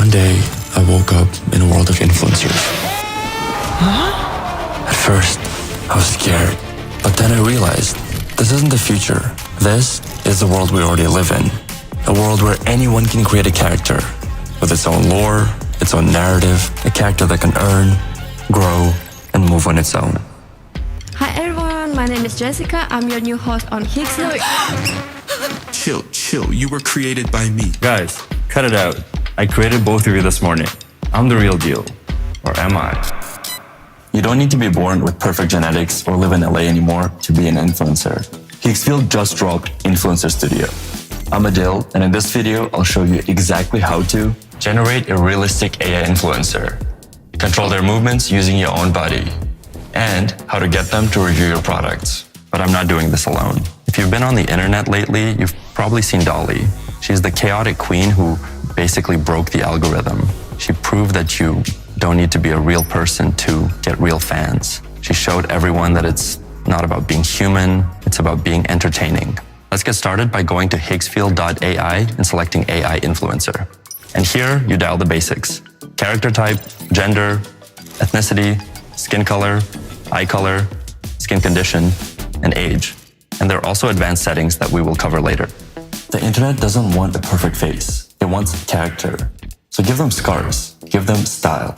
One day, I woke up in a world of influencers. At first, I was scared, but then I realized this isn't the future. This is the world we already live in. A world where anyone can create a character with its own lore, its own narrative, a character that can earn, grow, and move on its own. Hi everyone, my name is Jessica. I'm your new host on Higgsfield. Chill. You were created by me. Guys, cut it out. I created both of you this morning. I'm the real deal. Or am I? You don't need to be born with perfect genetics or live in LA anymore to be an influencer. Higgsfield just dropped Influencer Studio. I'm Adil, and in this video, I'll show you exactly how to generate a realistic AI influencer, control their movements using your own body, and how to get them to review your products. But I'm not doing this alone. If you've been on the internet lately, you've probably seen Dolly. She's the chaotic queen who basically broke the algorithm. She proved that you don't need to be a real person to get real fans. She showed everyone that it's not about being human, it's about being entertaining. Let's get started by going to Higgsfield.ai and selecting AI influencer. And here you dial the basics: character type, gender, ethnicity, skin color, eye color, skin condition, and age. And there are also advanced settings that we will cover later. The internet doesn't want a perfect face. It wants character. So give them scars, give them style.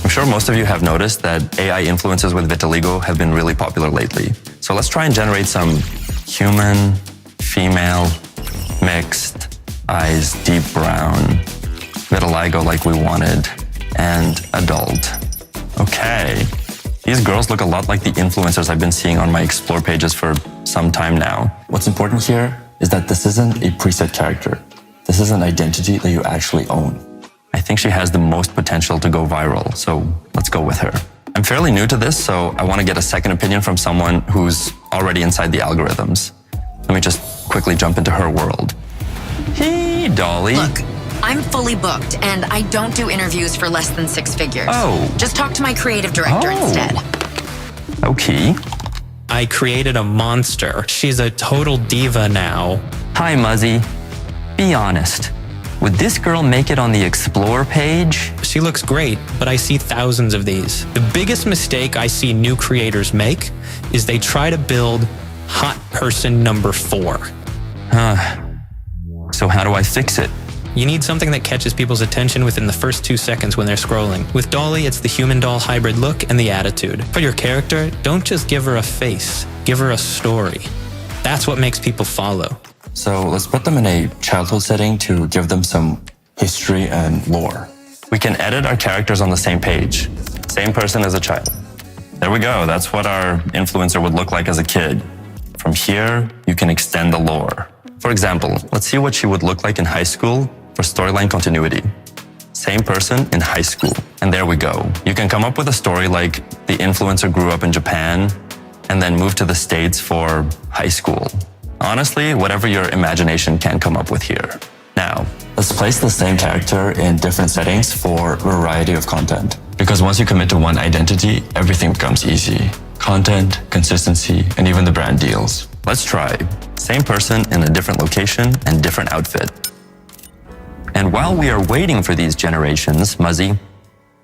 I'm sure most of you have noticed that AI influencers with vitiligo have been really popular lately. So let's try and generate some human, female, mixed, eyes deep brown, vitiligo like we wanted, and adult. Okay. These girls look a lot like the influencers I've been seeing on my explore pages for some time now. What's important here is that this isn't a preset character. This is an identity that you actually own. I think she has the most potential to go viral, so let's go with her. I'm fairly new to this, so I want to get a second opinion from someone who's already inside the algorithms. Let me just quickly jump into her world. Hey, Dolly. Look, I'm fully booked, and I don't do interviews for less than 6 figures. Oh. Just talk to my creative director instead. Okay. I created a monster. She's a total diva now. Hi, Muzzy. Be honest. Would this girl make it on the Explore page? She looks great, but I see thousands of these. The biggest mistake I see new creators make is they try to build hot person number 4. So how do I fix it? You need something that catches people's attention within the first 2 seconds when they're scrolling. With Dolly, it's the human-doll hybrid look and the attitude. For your character, don't just give her a face, give her a story. That's what makes people follow. So let's put them in a childhood setting to give them some history and lore. We can edit our characters on the same page. Same person as a child. There we go. That's what our influencer would look like as a kid. From here, you can extend the lore. For example, let's see what she would look like in high school for storyline continuity. Same person in high school. And there we go. You can come up with a story like the influencer grew up in Japan and then moved to the States for high school. Honestly, whatever your imagination can come up with here. Now, Let's place the same character in different settings for a variety of content. Because once you commit to one identity, everything becomes easy. Content, consistency, and even the brand deals. let's try. Same person in a different location and different outfit. And while we are waiting for these generations, Muzzy,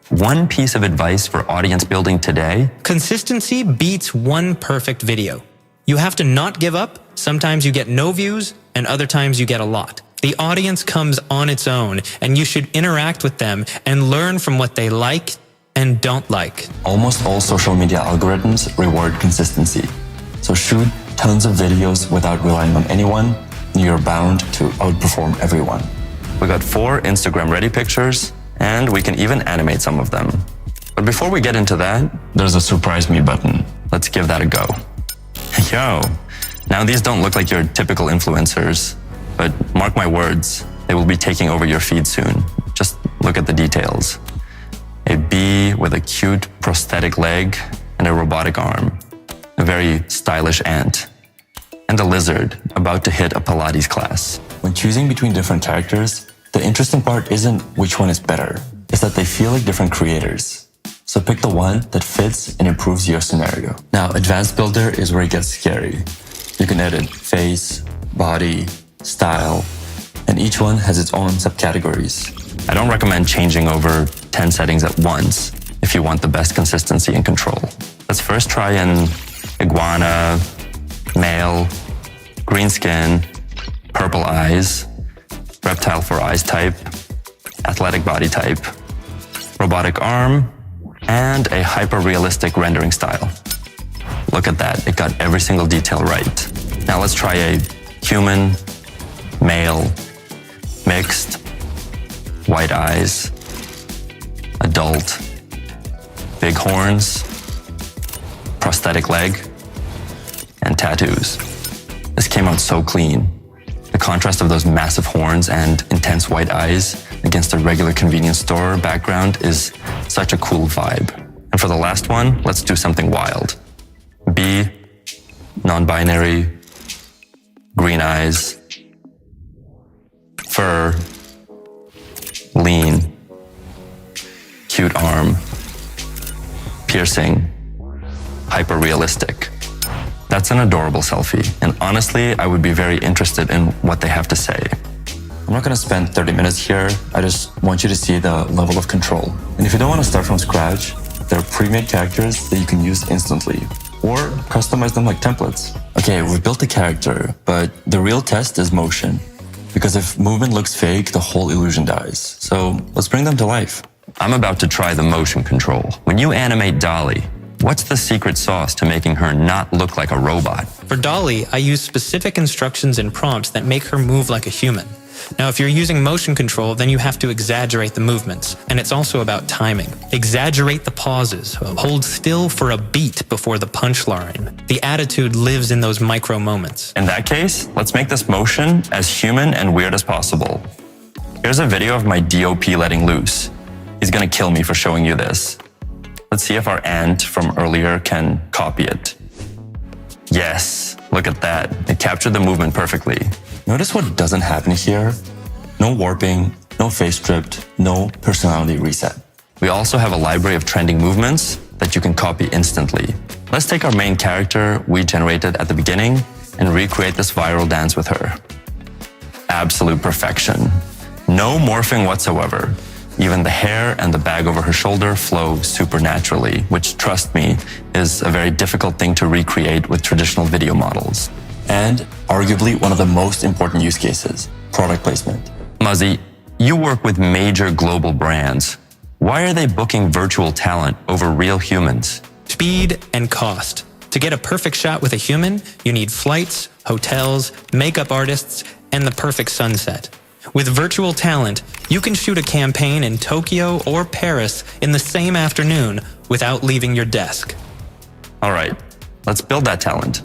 one piece of advice for audience building today: consistency beats one perfect video. You have to not give up. Sometimes you get no views, and other times you get a lot. The audience comes on its own, and you should interact with them and learn from what they like and don't like. Almost all social media algorithms reward consistency. So shoot tons of videos without relying on anyone, and you're bound to outperform everyone. We got 4 Instagram-ready pictures, and we can even animate some of them. But before we get into that, There's a surprise me button. let's give that a go. Yo, now these don't look like your typical influencers, but mark my words, they will be taking over your feed soon. Just look at the details. A bee with a cute prosthetic leg and a robotic arm. A very stylish ant. And a lizard about to hit a Pilates class. When choosing between different characters, the interesting part isn't which one is better, it's that they feel like different creators. So pick the one that fits and improves your scenario. Now, Advanced Builder is where it gets scary. You can edit face, body, style, and each one has its own subcategories. I don't recommend changing over 10 settings at once if you want the best consistency and control. Let's first try an iguana, male, green skin, purple eyes, reptile for eyes type, athletic body type, robotic arm, and a hyper-realistic rendering style. Look at that, it got every single detail right. Now let's try a human, male, mixed, white eyes, adult, big horns, prosthetic leg, and tattoos. This came out so clean. The contrast of those massive horns and intense white eyes against a regular convenience store background is such a cool vibe. And for the last one, let's do something wild. B, non-binary, green eyes, fur, lean, cute arm, piercing, hyper-realistic. That's an adorable selfie, and honestly, I would be very interested in what they have to say. I'm not gonna spend 30 minutes here, I just want you to see the level of control. And if you don't want to start from scratch, there are pre-made characters that you can use instantly, or customize them like templates. Okay, we've built a character, but the real test is motion. Because if movement looks fake, the whole illusion dies. So let's bring them to life. I'm about to try the motion control. When you animate Dolly, what's the secret sauce to making her not look like a robot? For Dolly, I use specific instructions and prompts that make her move like a human. Now, if you're using motion control, then you have to exaggerate the movements, and it's also about timing. Exaggerate the pauses, hold still for a beat before the punchline. The attitude lives in those micro moments. In that case, let's make this motion as human and weird as possible. Here's a video of my DOP letting loose. He's gonna kill me for showing you this. Let's see if our ant from earlier can copy it. Yes, look at that. It captured the movement perfectly. Notice what doesn't happen here? No warping, no face stripped, no personality reset. We also have a library of trending movements that you can copy instantly. Let's take our main character we generated at the beginning and recreate this viral dance with her. Absolute perfection. No morphing whatsoever. Even the hair and the bag over her shoulder flow supernaturally, which, trust me, is a very difficult thing to recreate with traditional video models. And arguably one of the most important use cases, product placement. Muzzy, you work with major global brands. Why are they booking virtual talent over real humans? Speed and cost. To get a perfect shot with a human, you need flights, hotels, makeup artists, and the perfect sunset. With virtual talent, you can shoot a campaign in Tokyo or Paris in the same afternoon without leaving your desk. All right, let's build that talent.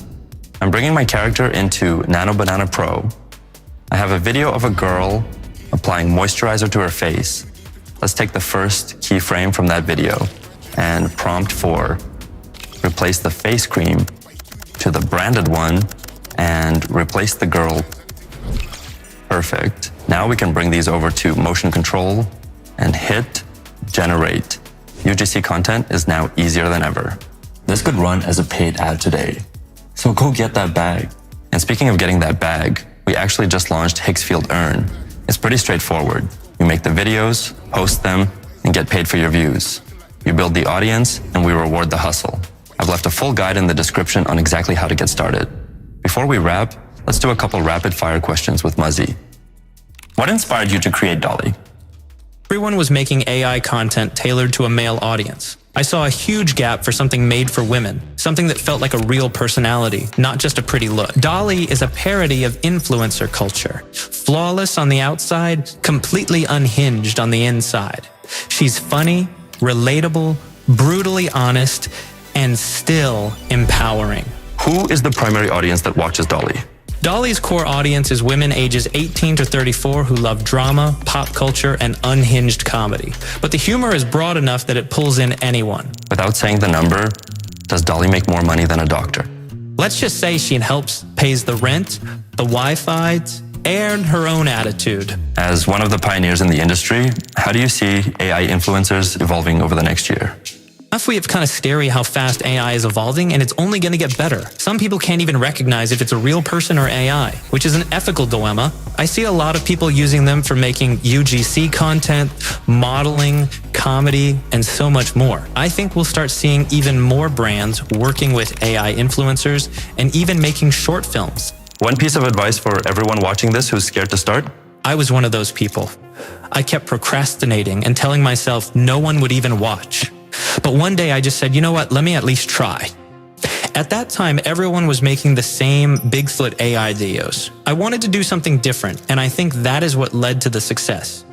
I'm bringing my character into Nano Banana Pro. I have a video of a girl applying moisturizer to her face. Let's take the first keyframe from that video and prompt for replace the face cream to the branded one and replace the girl. Perfect. Now we can bring these over to motion control and hit generate. UGC content is now easier than ever. This could run as a paid ad today. So go get that bag. And speaking of getting that bag, we actually just launched Higgsfield Earn. It's pretty straightforward. You make the videos, post them, and get paid for your views. You build the audience, and we reward the hustle. I've left a full guide in the description on exactly how to get started. Before we wrap, let's do a couple rapid-fire questions with Muzzy. What inspired you to create Dolly? Everyone was making AI content tailored to a male audience. I saw a huge gap for something made for women, something that felt like a real personality, not just a pretty look. Dolly is a parody of influencer culture. Flawless on the outside, completely unhinged on the inside. She's funny, relatable, brutally honest, and still empowering. Who is the primary audience that watches Dolly? Dolly's core audience is women ages 18 to 34 who love drama, pop culture, and unhinged comedy. But the humor is broad enough that it pulls in anyone. Without saying the number, does Dolly make more money than a doctor? Let's just say she pays the rent, the Wi-Fi, and her own attitude. As one of the pioneers in the industry, how do you see AI influencers evolving over the next year? I find it kind of scary how fast AI is evolving, and it's only going to get better. Some people can't even recognize if it's a real person or AI, which is an ethical dilemma. I see a lot of people using them for making UGC content, modeling, comedy, and so much more. I think we'll start seeing even more brands working with AI influencers and even making short films. One piece of advice for everyone watching this who's scared to start: I was one of those people. I kept procrastinating and telling myself no one would even watch. But one day I just said, you know what, let me at least try. At that time, everyone was making the same Bigfoot AI videos. I wanted to do something different, and I think that is what led to the success.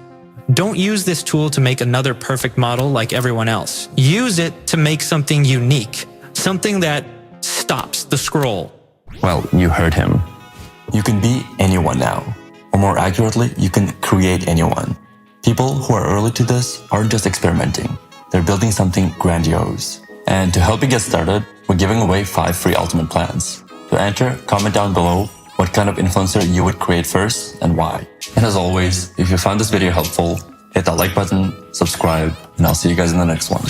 Don't use this tool to make another perfect model like everyone else. Use it to make something unique, something that stops the scroll. Well, you heard him. You can be anyone now. Or more accurately, you can create anyone. People who are early to this aren't just experimenting. They're building something grandiose. And to help you get started, we're giving away 5 free ultimate plans. To enter, comment down below what kind of influencer you would create first and why. And as always, if you found this video helpful, hit that like button, subscribe, and I'll see you guys in the next one.